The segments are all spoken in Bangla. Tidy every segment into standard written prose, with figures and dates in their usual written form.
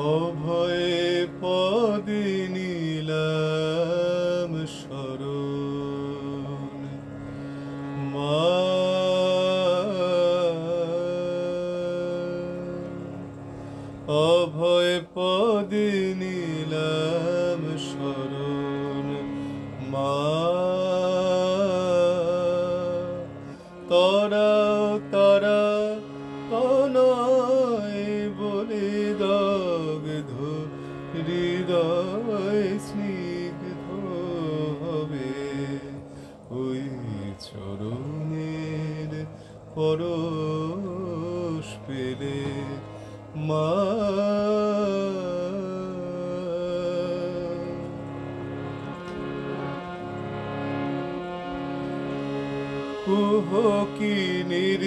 অভয়ে পদে নিলাম শরণ মা, অভয় পদে নিলাম শরণ মা। তরাও তারা তনয় বলে দগ্ধ হৃদয় স্নিগ্ধ হবে ওই চরণের পরশ পেলে মা। কুহকিনীর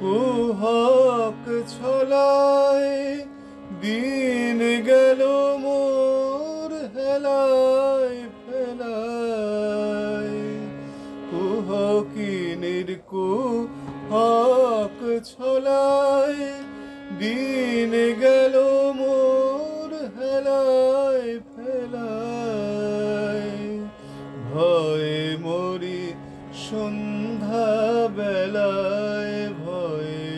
কুহক ছলায় দিন গেল মোর হেলায় ফেলায়। কুহকিনীর কুহক ছলায় দিন গেল মোর হেলায় ফেলায়। ভয়ে মরি সন্ধ্যা বেলায়, ভয়ে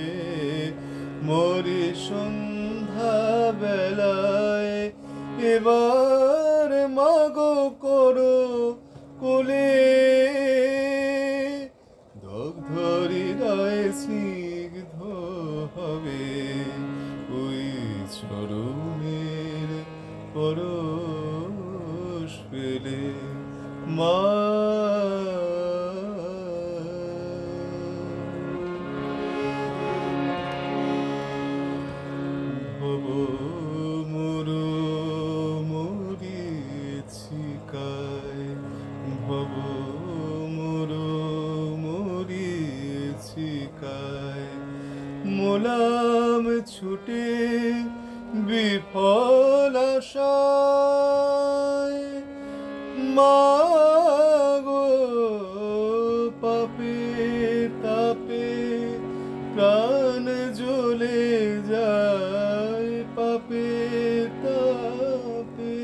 মরি সন্ধ্যা বেলায়। এবার মাগো করো কোলে দগ্ধ হৃদয় স্নিগ্ধ হবে ওই চরণের পরশ পেলে মা। ভব মুরু মরিছি কায়, ভব মুরু মরিছি কায়। মোলাম ছুটে বিফল আশায় মাগো পাপে তাপে প্রাণ জ্বলে যায়। পাপে তাপে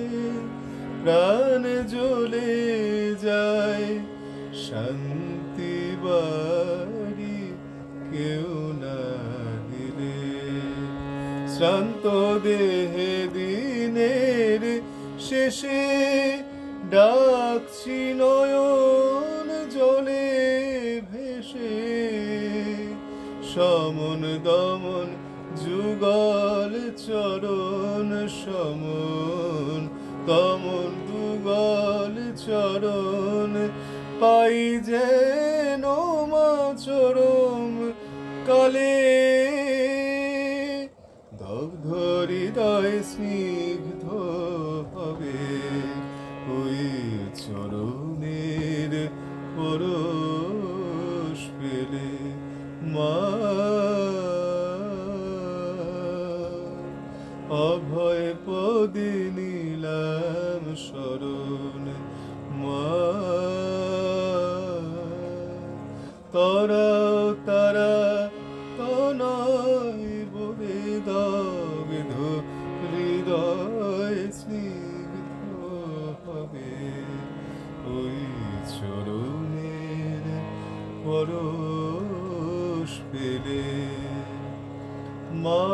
প্রাণ জ্বলে যায়। শান্তি বাড়ি কেউ না দিলে শ্রান্ত দেহে দিনের শেষে ডাকছি নয়ন জলে ভেসে। সমন দমন যুগল চরণ, সমন দমন যুগল চরণ। পাই যেন মা চরম কালে দগ্ধ হৃদয় স্নিগ্ধ হবে ওই চরণের পরশ পেলে মা। অভয় পদে নিলাম শরণ মা। তরাও তারা তনয় বলে দগ্ধ হৃদয় স্নিগ্ধ হবে ওই চরণের পরশ পেলে মা।